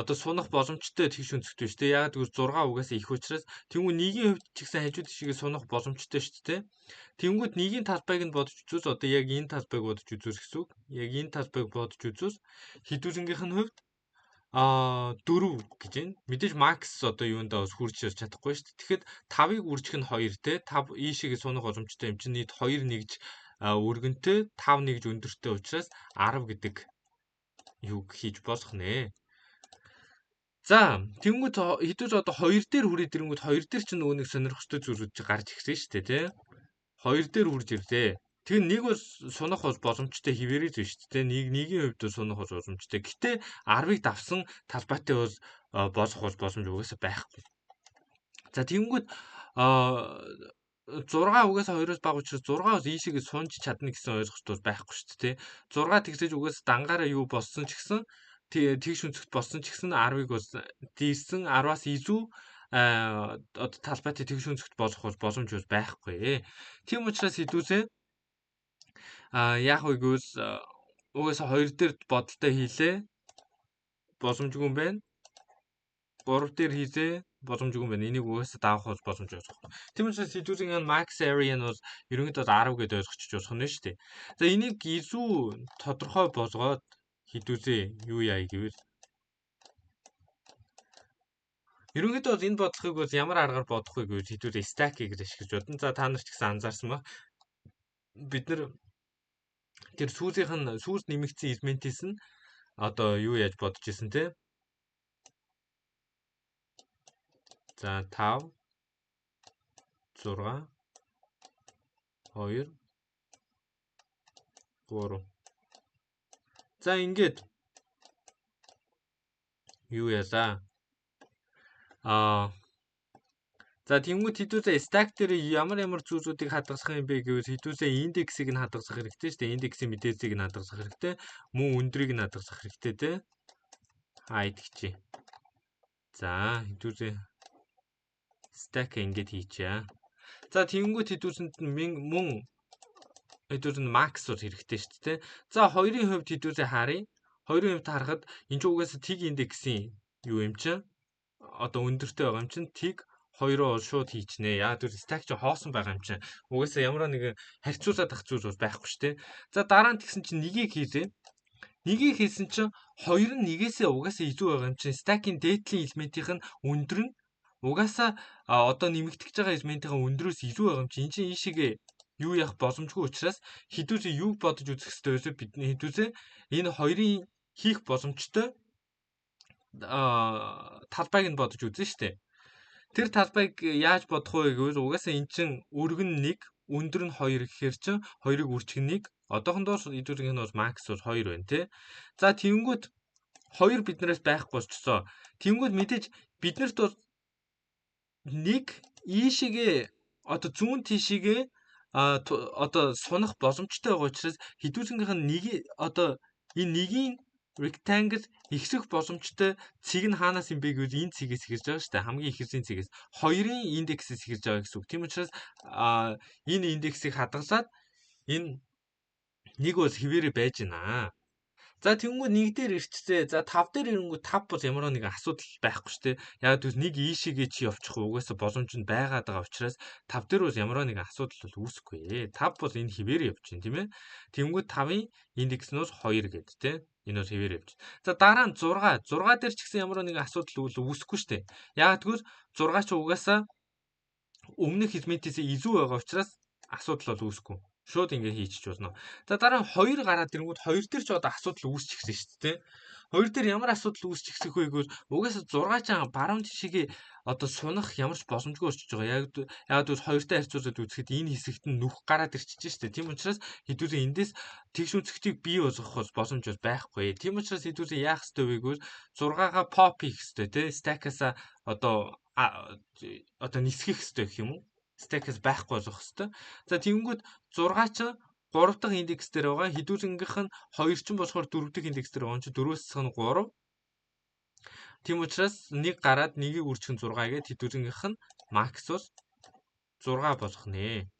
одоо сунах боломжтой тэгш өнцгтэй шүү дээ. Яг тэгвэл 6 угаасаа их учраас тэгвэл нэгийн хувьд ч гэсэн хажууд тишгээ сунах боломжтой шүү дээ. Тэнгүүд нэгийн талбайг нь бодож үзвэл одоо яг энэ талбайг бодож үзвэл гэсэн үг. Яг энэ талбайг бодож үзвэл хідүүрнгийнх нь хувьд 4 гэж байна. Мэдээж макс одоо юундаа бас хүрч чадахгүй шүү дээ. Тэгэхэд 5-ыг үржих нь 2 те 5 ийшээгээ сунах боломжтой юм чинь нийт 2 нэгж өргөнтэй 5 нэгж өндөртэй учраас 10 гэдэг юг хийж болох нэ. За тэнгууд хэдүүж одоо 2 дээр хүрээд ирэнгүүт 2 дээр чинь нөгөө нэг сонирхолтой зүйлүүд гарч ирсэн шүү дээ тий. 2 дээр хүрж ирлээ. Тэгэхээр нэг бол сунах боломжтой хിവэрэж биш шүү дээ. Нэгийн хувьд сунах боломжтой. Гэтэ 10-ыг давсан талбайтай бол болох боломж угаасаа байхгүй. За тэнгууд 6 угаасаа 2-оос бага учраас 6-аас ийшээгээ сунж чадна гэсэн ойлголт бол байхгүй шүү дээ. 6 тэгсэж угаасаа дангаараа юу болсон ч гэсэн тэгш өнцгт болсон ч гэсэн 10-ыг бол дийсэн 10-аас илүү одоо талбайтай тэгш өнцгт болох боломж бол байхгүй. Тийм учраас хэдүүсээ яг үгүй гэвэл угаасаа 2 дээр бодолтой хийлээ. Боломжгүй юм байна. 3 дээр хийлээ. Боломжгүй юм байна. Энийг угаасаа даах бол боломжгүй байна. Тийм учраас хэдүүрийн max area нь бол ерөнхийдөө 10 гэдээ ойлгочих болох нь шүү дээ. За энийг илүү тодорхой болгоод хэдүүзээ юу яа гэвэл ерөнхийдөө бол энэ бодлогыг бол ямар аргаар бодох вэ гэвэл хэдүүрээ stack-ийг ашиглаж бодно. За та нар ч гэсэн анзаарсан ба бид нар тэр сүүс нэмэгдсэн элементээс нь одоо юу яаж бодож исэн те. За 5 6 2 3 За ингээд юу яалаа? За тэнгуү хэдүүсээ stack дээр ямар зүйлсүүдийг хадгалах юм бэ гэвэл хэдүүсээ индексийг нь хадгалах хэрэгтэй шүү дээ. Индексийн мэдээллийг нь хадгалах хэрэгтэй. Мөн өндрийг нь хадгалах хэрэгтэй те. Hide гэчээ. За хэдүүсээ stack ингээд хийчээ. За тэнгуү хэдүүсэнд мөн хэдүүсэнд max бол хэрэгтэй шүү дээ. За 2-ын хувьд хэдүүсээ харъя. 2-ын хувьд харахад энэ ч угаасаа тиг индексийн юу юм чинь одоо өндөртэй байгаа юм чинь тиг 2-оо шууд хийчнэ. Яа тэр stack ч хоосон байгаа юм чинь. Угаасаа ямар нэгэн харьцуулаад ах зүйл бол байхгүй шүү дээ. За дараа нь тэгсэн чинь нэгийг хийлээ. Нэгийг хийсэн чинь 2 нь нэгээсээ угаасаа илүү байгаа юм чинь stack-ийн дээдлийн элементийнх нь өндөр нь угаасаа одоо нэмэгдэж байгаа элементийн өндрөөс илүү байгаа юм чинь. Энд чинь ийшээгээ юу яах боломжгүй учраас хэдүүсээ юу бодож үзэх хэрэгтэй вэ? Бидний хэдүүсээ энэ 2-ын хийх боломжтой талбайг нь бодож үзнэ шүү дээ. Тэр талбайг яаж бодох вэ гэвэл угаасаа эн чин өргөн 1, өндөр нь 2 гэхээр чин 2-ыг үржих нь 1. Одоохондоо хэдүүрийнх нь бол max бол 2 байна те. За тэнгүүд 2 биднээс байхгүй болчихсоо. Тэнгүүд мэдээж биднэрт бол 1 ийшээгээ одоо зүүн тишээгээ одоо сунах боломжтой байгаа учраас хэдүүрийнх нь нэг одоо энэ нэгийн rectangle ихсэх боломжтой цэг нь хаанаас юм бэ гэвэл энэ цэгээс эхэлж байгаа шүү дээ. Хамгийн ихэвсийн цэгээс 2-ын индексээс эхэлж байгаа гэсэн үг. Тийм учраас энэ индексийг хадгалаад энэ нэг бол хэвээрээ байж байна. За тэнгуү 1 дээр ирчихсэн. За 5 дээр ирэнгүү 5 бол ямар нэгэн асуудал байхгүй шүү дээ. Яг тэгвэл нэг ийшээгээ чи явчих угаасаа боломж нь байгаад байгаа учраас 5 дээр бол ямар нэгэн асуудал бол үүсэхгүй. 5 бол энэ хэвээрээ явж байна тийм ээ. Тэнгуү 5-ын индекс нь 2 гэдэг тийм. Энэ бол хэвээрээ явж. За дараа нь 6. 6 дээр ч гэсэн ямар нэгэн асуудал үүсэхгүй шүү дээ. Яг тэгвэл 6 ч угаасаа өмнөх элементээс илүү байгаа учраас асуудал бол үүсэхгүй. Шууд ингэ хийчих болно. За дараа нь 2 гараад ирэнгүүт 2 дээр ч одоо асуудал үүсчихсэн шүү дээ. 2 дээр ямар асуудал үүсчихсэх вэ гэвэл угаасаа 6 чам баруун тишээгээ одоо сунах ямар ч боломжгүй болчихж байгаа. Яг бол 2-тай харьцуулаад үзэхэд энэ хэсэгт нь нүх гараад ирчихэж шүү дээ. Тийм учраас хэдүүрээ эндээс тэгш үнцгтийг бий болгох боломж байхгүй. Тийм учраас хэдүүрээ яах ёстой вэ гэвэл 6-гаа pop хийх ёстой тий. Stack-аас одоо нисгэх ёстой гэх юм уу? Stack-аас байхгүй болох ёстой. За тэгэнгүүт 6 ч 3 дахь индекс дээр байгаа. Хэдүүрнгийнх нь 2 ч болохоор 4 дахь индекс дээр байгаа. 4-өөс нь 3. Тийм учраас 1 гараад 1-ийг үржих нь 6 гэдэг хэдүүрнгийнх нь max бол 6 болох нэ.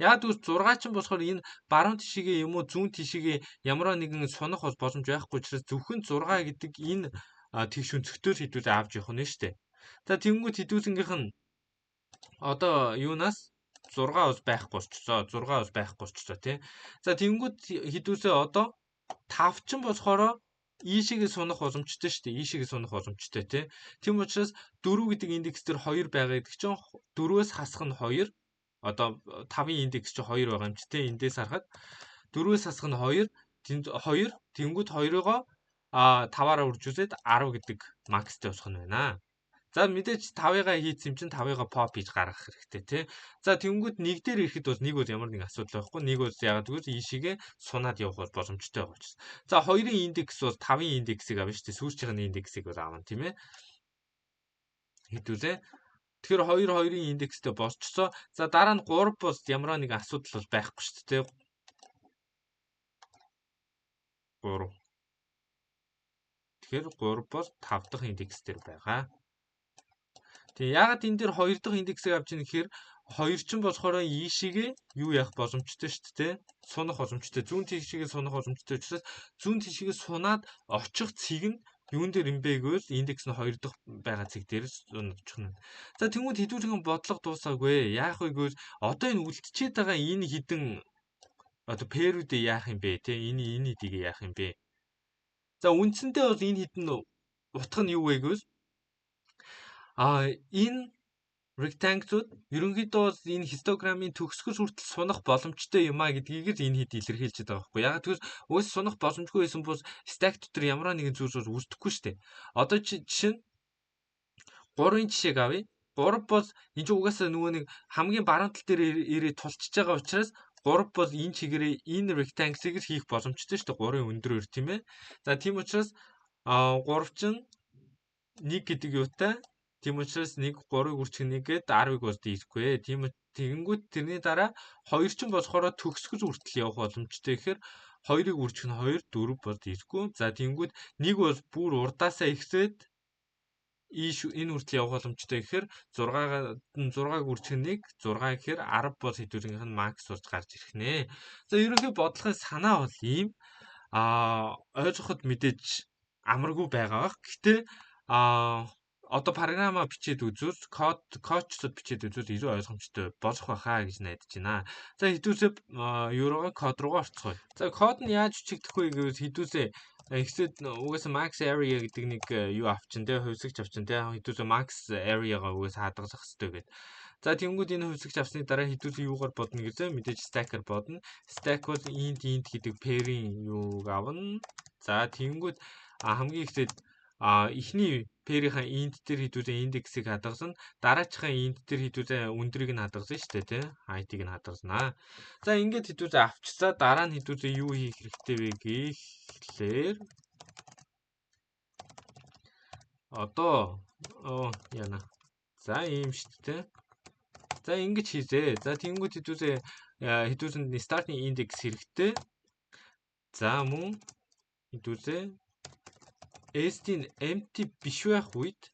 Яг үл 6 ч болохоор энэ баруун тишээгээ юм уу зүүн тишээгээ ямар нэгэн сунах бол боломж байхгүй учраас зөвхөн 6 гэдэг энэ тэгш өнцгтөөс хэдүүзээ авч явах нь шүү дээ. За тэнгууд хэдүүзэнгийнх нь одоо юунаас 6 ус байхгүй болчихсоо. 6 ус байхгүй болчихсоо тий. За тэнгууд хэдүүзээ одоо 5 ч болохоор ийшээгээ сунах боломжтой шүү дээ. Ийшээгээ сунах боломжтой тий. Тийм учраас 4 гэдэг индекс дээр 2 байгаа гэдэг чинь 4-өөс хасах нь 2. Одоо 5-ын индекс чинь 2 байгаа юм чи тий. Эндээс харахад 4-өөс хасах нь 2. 2 тэнгууд 2-ыгоо 5-аараа үржүүлээд 10 гэдэг макстэй босох нь байна. За мэдээж 5-ыгаа хийсэн юм чинь 5-ыгаа pop хийж гаргах хэрэгтэй тий. За тэнгууд 1 дээр ирэхэд бол нэг бол ямар нэг асуудал байхгүй. Нэг бол яагаад гэвэл ийшээгээ сунаад явах бол боломжтой байгаа учраас. За 2-ын индекс бол 5-ын индексийг авна шүү дээ. Сүүрчийн индексийг бол аавна тийм ээ. Хэдүүлээ. Тэгэхээр 2 2-ын индекстэй болчихсоо. За дараа нь 3 бол ямар нэг асуудал бол байхгүй шүү дээ. 3. Тэгэхээр 3 бол 5 дахь индекс дээр байгаа. Тэгээ яагаад энэ дээр 2 дахь индексийг авч ийн гэхээр 2 ч болохоор ийшээгээ юу яах боломжтой шүү дээ. Сунах боломжтой. Зүүн тийшээгээ сунах боломжтой учраас зүүн тийшээгээ сунаад очих цэг нь юун дээр юм бэ гэвэл индекс нь 2 дахь байгаа цэг дээр сунаж байна. За тэгвэл хэдүүлгэн бодлого дуусаагүй. Яах вэ гэвэл одоо энэ үлдчихэд байгаа энэ хідэн одоо пэрүүдээ яах юм бэ те? Энэ хэдийг яах юм бэ? За үндсэндээ бол энэ хідэн утга нь юу вэ гэвэл энэ rectangle-ууд ерөнхийдөө бол энэ хистограммын төгсгөл хүртэл сунах боломжтой юм а гэдгийг л энэ хэд илэрхийлж байгаа байхгүй. Яг тэгвэл өөс сунах боломжгүй байсан бол stack дотор ямар нэгэн зүйлс үүсдэхгүй шүү дээ. Одоо жишээ нь 3-ын жишээг авъя. 3 бол энэ ч угаасаа нөгөө нэг хамгийн баруун тал дээр ирээд тулчж байгаа учраас 3 бол энэ чигээрээ энэ rectangle-ыг л хийх боломжтой шүү дээ. 3-ын өндрөөр тийм ээ. За тийм учраас 3 чинь 1 гэдэг юутай. Тийм учраас 1 3-ыг үржих 1 гээд 10-ыг бол дийлэхгүй. Тийм тэгэнгүүт тэрний дараа 2 ч болохоор төгсгөл хүртэл явах боломжтой. Тэгэхээр 2-ыг үржих нь 2, 4 бол дийлэхгүй. За тэгэнгүүт 1 бол бүр урдаасаа ихсээд энэ хүртэл явах боломжтой. Тэгэхээр 6-ыг үржих 1, 6 гэхээр 10 бол хэдүүлгийнх нь макс болж гарч ирэх нэ. За ерөнхий бодлогын санаа бол ийм ойлгоход мэдээж амаргүй байгаа бах. Гэхдээ одоо програмаа бичээд үзвэл кодчдод бичээд үзвэл илүү ойлгомжтой болох байхаа гэж найдаж байна. За хэдүүлээ еврого код руугаа орцгоё. За код нь яаж бичигдэх вэ гэвэл хэдүүлээ ихсэд угаасаа max area гэдэг нэг юу авчин тэ хувьсгч авчин тэ хэдүүлээ max area-га угаасаа хадгалах хэрэгтэй гэдэг. За тэнгууд энэ хувьсгч авсны дараа хэдүүлээ юугаар бодно гэсэн мэдээж stack-аар бодно. Stack бол int гэдэг pair-ийн юуг авна. За тэнгууд хамгийн ихтэй эхний pair-ийн int дээр хэдүүлээ индексийг хадгална. Дараачихаа int дээр хэдүүлээ өндрийг нь хадгална шүү дээ, тийм height-ийг нь хадгалнаа. За ингээд хэдүүлээ авчсаа дараа нь хэдүүлээ юу хийх хэрэгтэй вэ гэхлээр одоо яана. За ийм шүү дээ. За ингэж хийзээ. За тэнгууд хэдүүлээ starting index хэрэгтэй. За мөн хэдүүлээ ST-ийн empty биш байх үед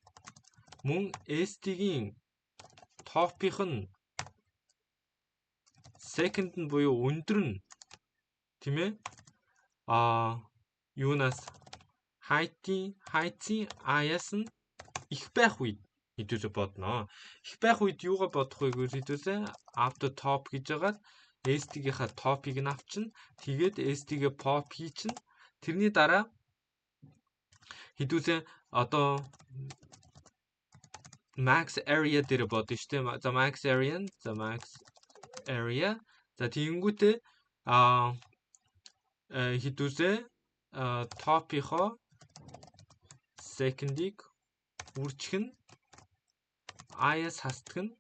мөн ST-гийн top-ийнх нь second нь буюу өндөр нь тийм ээ юунаас height-ийн аяас нь их байх үед хэдүүлээ бодно. Их байх үед юугаа бодох вэ гэвэл хэдүүлээ up to top гэж хагаад ST-гийнхаа top-ыг нь авчна. Тэгээд ST-гээ pop хийчихнэ. Тэрний дараа хэдүүлээ одоо max area дээр бодно шүү дээ. За max area. За тэгэнгүүтээ хэдүүлээ top-ийнхоо second-ийг үржих нь аяас хасдаг нь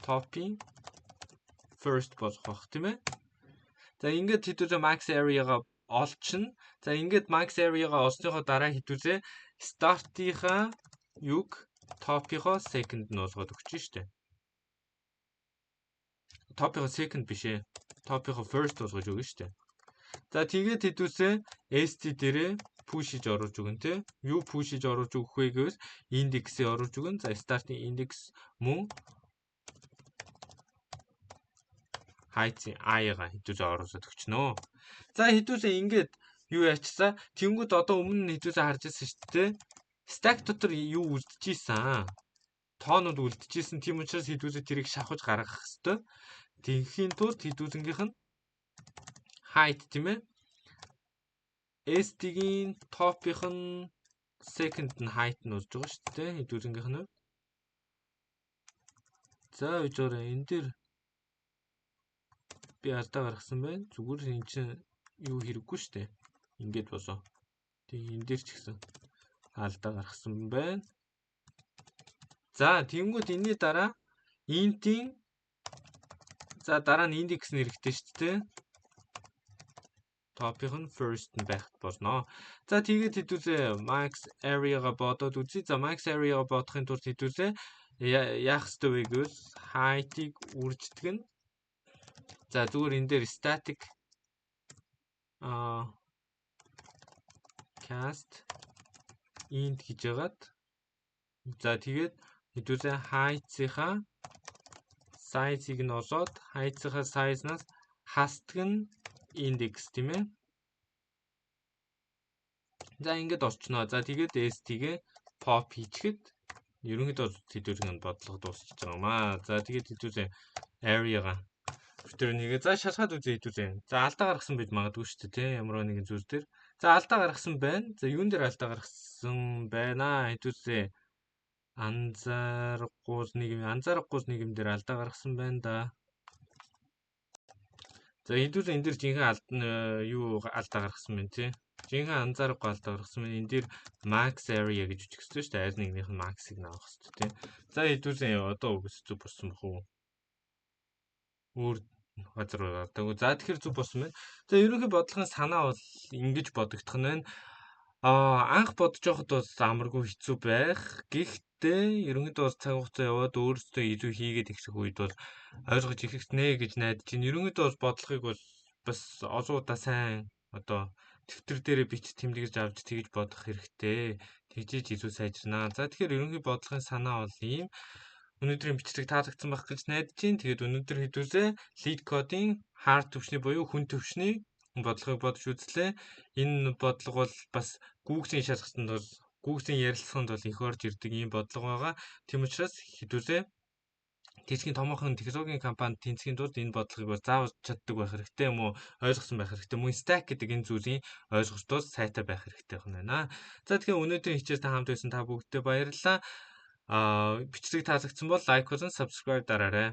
top-ийн first болох бах тийм ээ. За ингээд хэдүүлээ max area-га олчихно. За ингээд max area-га олсныхоо дараа хэдүүлээ start-ийнхаа юг top-ийнхоо second нь болгоод өгч штэ. Top-ийнхоо second биш ээ. Top-ийнхоо first болгож өгнө штэ. За тэгээд хэдүүлээ ST дээрээ push хийж оруулж өгнө те. Юу push хийж оруулж өгөх вэ гэвэл индексээ оруулж өгнө. За starting index мөн height-ийн i-га хэдүүлээ оруулаад өгчнөө. За хэдүүлээ ингээд юу ячсаа. Тэнгүүд одоо өмнө нь хэдүүлээ харж ирсэн шүү дээ. Stack дотор юу үлдчихсэн. Тоонууд үлдчихсэн. Тийм учраас хэдүүлээ тэрийг шавхаж гаргах хэвээр. Тэгхийн тулд хэдүүлэнгийнх нь height тийм ээ. SD-гийн top-ийнх нь second нь height нь болж байгаа шүү дээ. Хэдүүлэнгийнх нь. За үжээр энэ дээр би алдаа гаргасан байна. Зүгээр энэ чинь юу хэрэггүй шүү дээ. Ингээд босоо. Тэг энэ дээр ч гэсэн алдаа гаргасан байна. За тэнгууд энэний дараа интийн за дараа нь индекс нь хэрэгтэй шүү дээ. Top-ийнх нь first нь байх болно. За тэгээд хэдүүлээ max area-га бодоод үзье. За max area-га бодохын тулд хэдүүлээ яах ёстой вэ гэвэл height-ийг үрждэг нь. За зүгээр энэ дээр static cast int гэж яагаад. За тэгээд хэдүүлээ height-ийнхаа size-ийг нь олоод height-ийнхаа size-наас хасдаг нь index тийм ээ. За ингээд орчноо. За тэгээд ST-гээ pop хийчихэд ерөнхийдөө хэдүүлэн бодлого дуусчихж байгаа юм аа. За тэгээд хэдүүлээ area-га тэр нэгэ за шалгаад үзье хэдүүлээ. За алдаа гаргасан байж магадгүй шүү дээ, тийм ямар нэгэн зүйл дээр. За алдаа гаргасан байна. За юун дээр алдаа гаргасан байна аа? Хэдүүлээ анзаарахгүй нийгэм дээр алдаа гаргасан байна да. За хэдүүлээ энэ дээр жинхэнэ алдаа гаргасан байна тий. Жинхэнэ анзаарахгүй алдаа гаргасан байна. Энэ дээр max area гэж үчигсэн шүү дээ. Аль нэгнийх нь max-ыг авах хэрэгтэй тий. За хэдүүлээ одоо үгс зүг болсон бах уу? Өөр газар болоогүй. За тэгэхээр зүг болсон байна. За ерөнхий бодлогын санаа бол ингэж бодогдох нь байна. Анх бодож байхад бол амаргүй хэцүү байх. Гэхдээ ерөнхийдөө цаг хугацаа яваад өөрөөсөө илүү хийгээд ихсэх үед бол ойлгож ихэхнэ гэж найдаж байна. Ерөнхийдөө бол бодлогыг бол бас олон удаа сайн одоо дэвтэр дээрээ бич тэмдэглэж авч тэгж бодох хэрэгтэй. Тэгжиж илүү сайжирнаа. За тэгэхээр ерөнхий бодлогын санаа бол ийм. Өнөөдрийн бичлэг таалагдсан байх гэж найдаж байна. Тэгээд өнөөдөр хэдүүлээ lead code-ийн hard төвшний буюу хүн төвшний бодлогыг бодож үзлээ. Энэ бодлого бол бас Google-ийн шалгалтанд бол Google-ийн ярилцлаганд бол их орж ирдэг ийм бодлого байгаа. Тийм учраас хэдүүлээ дэлхийн томоохон технологийн компанид тэнцхийн тулд энэ бодлогыг бол заавал чаддаг байх хэрэгтэй юм уу? Ойлгосон байх хэрэгтэй. Мөн stack гэдэг энэ зүйлийн ойлголтоос сайтай байх хэрэгтэй байна. За тэгэхээр өнөөдрийн хичээл та хамт байсан та бүгдтэй баярлалаа. Бичлэг таалагдсан бол лайк болон subscribe дараарай.